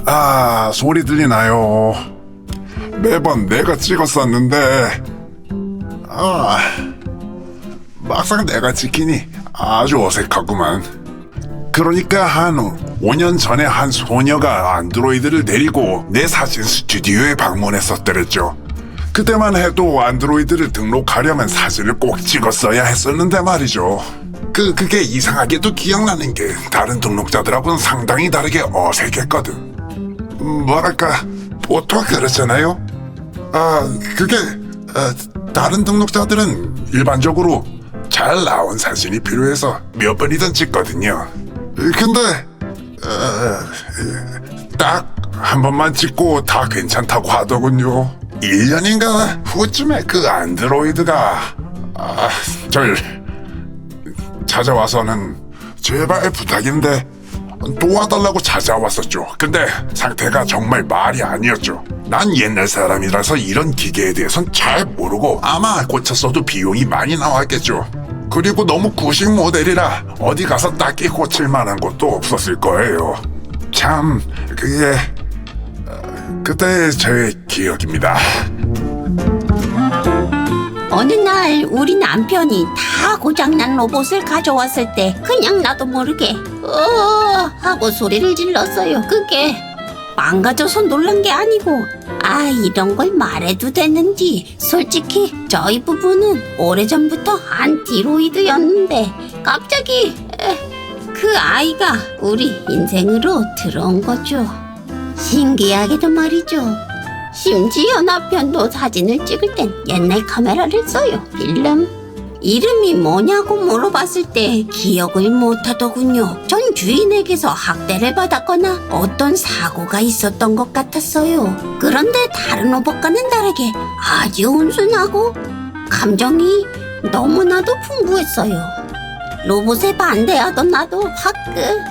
아, 소리 들리나요? 매번 내가 찍었었는데, 막상 내가 찍히니 아주 어색하구만. 그러니까 한 5년 전에 한 소녀가 안드로이드를 데리고 내 사진 스튜디오에 방문했었더랬죠. 그때만 해도 안드로이드를 등록하려면 사진을 꼭 찍었어야 했었는데 말이죠. 그게 이상하게도 기억나는 게 다른 등록자들하고는 상당히 다르게 어색했거든. 뭐랄까, 보통 그렇잖아요? 다른 등록자들은 일반적으로 잘 나온 사진이 필요해서 몇 번이든 찍거든요. 근데, 딱 한 번만 찍고 다 괜찮다고 하더군요. 1년인가 후쯤에 그 안드로이드가, 절 찾아와서는 제발 부탁인데 도와달라고 찾아왔었죠. 근데 상태가 정말 말이 아니었죠. 난 옛날 사람이라서 이런 기계에 대해선 잘 모르고 아마 고쳤어도 비용이 많이 나왔겠죠. 그리고 너무 구식 모델이라 어디 가서 딱히 고칠 만한 것도 없었을 거예요. 참 그게 그때 제 기억입니다. 어느 날 우리 남편이 다 고장난 로봇을 가져왔을 때 그냥 나도 모르게 하고 소리를 질렀어요. 그게 망가져서 놀란 게 아니고 이런 걸 말해도 되는지 솔직히 저희 부부는 오래전부터 안티로이드였는데 갑자기 그 아이가 우리 인생으로 들어온 거죠. 신기하게도 말이죠. 심지어 남편도 사진을 찍을 땐 옛날 카메라를 써요. 필름. 이름이 뭐냐고 물어봤을 때 기억을 못하더군요. 전 주인에게서 학대를 받았거나 어떤 사고가 있었던 것 같았어요. 그런데 다른 로봇과는 다르게 아주 온순하고 감정이 너무나도 풍부했어요. 로봇에 반대하던 나도 화끈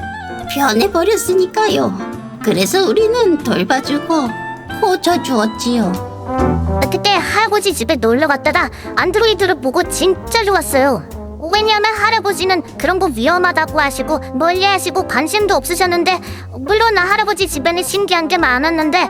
변해버렸으니까요. 그래서 우리는 돌봐주고 고쳐주었지요. 그때 할아버지 집에 놀러 갔다가 안드로이드를 보고 진짜 좋았어요. 왜냐하면 할아버지는 그런 거 위험하다고 하시고 멀리하시고 관심도 없으셨는데, 물론 할아버지 집에는 신기한 게 많았는데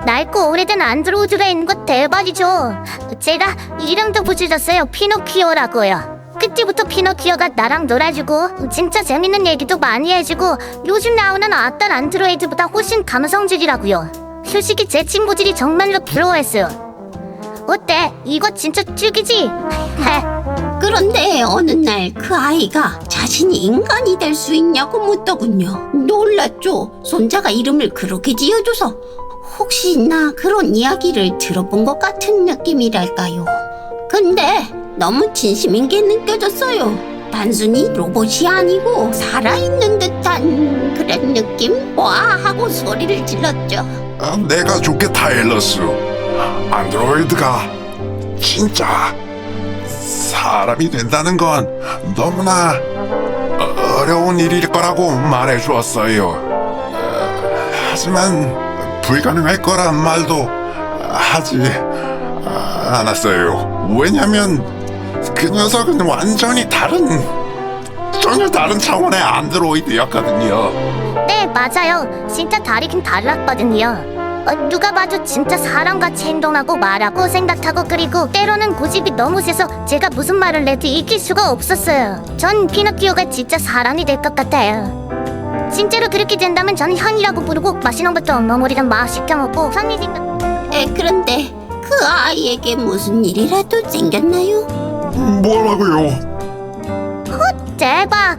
낡고 오래된 안드로이드가 있는 거 대박이죠. 제가 이름도 붙여줬어요. 피노키오라고요. 그때부터 피노키오가 나랑 놀아주고 진짜 재밌는 얘기도 많이 해주고 요즘 나오는 어떤 안드로이드보다 훨씬 감성적이라고요. 솔직히 제 친구들이 정말로 부러워했어요. 어때? 이거 진짜 죽이지? 그런데 어느 날 그 아이가 자신이 인간이 될 수 있냐고 묻더군요. 놀랐죠. 손자가 이름을 그렇게 지어줘서 혹시나 그런 이야기를 들어본 것 같은 느낌이랄까요. 근데 너무 진심인 게 느껴졌어요. 단순히 로봇이 아니고 살아있는 듯한 그런 느낌? 와 하고 소리를 질렀죠. 내가 좋겠다, 앨러스. 안드로이드가 진짜 사람이 된다는 건 너무나 어려운 일일 거라고 말해주었어요. 하지만 불가능할 거란 말도 하지 않았어요. 왜냐면 그 녀석은 완전히 전혀 다른 차원의 안드로이드였거든요. 네, 맞아요. 진짜 다르긴 달랐거든요. 누가 봐도 진짜 사람같이 행동하고 말하고 생각하고, 그리고 때로는 고집이 너무 세서 제가 무슨 말을 해도 이길 수가 없었어요. 전 피노키오가 진짜 사람이 될 것 같아요. 진짜로 그렇게 된다면 전 현이라고 부르고 맛있는 것도 머무리든 막 시켜먹고 그런데 그 아이에게 무슨 일이라도 생겼나요? 뭐라고요? 대박!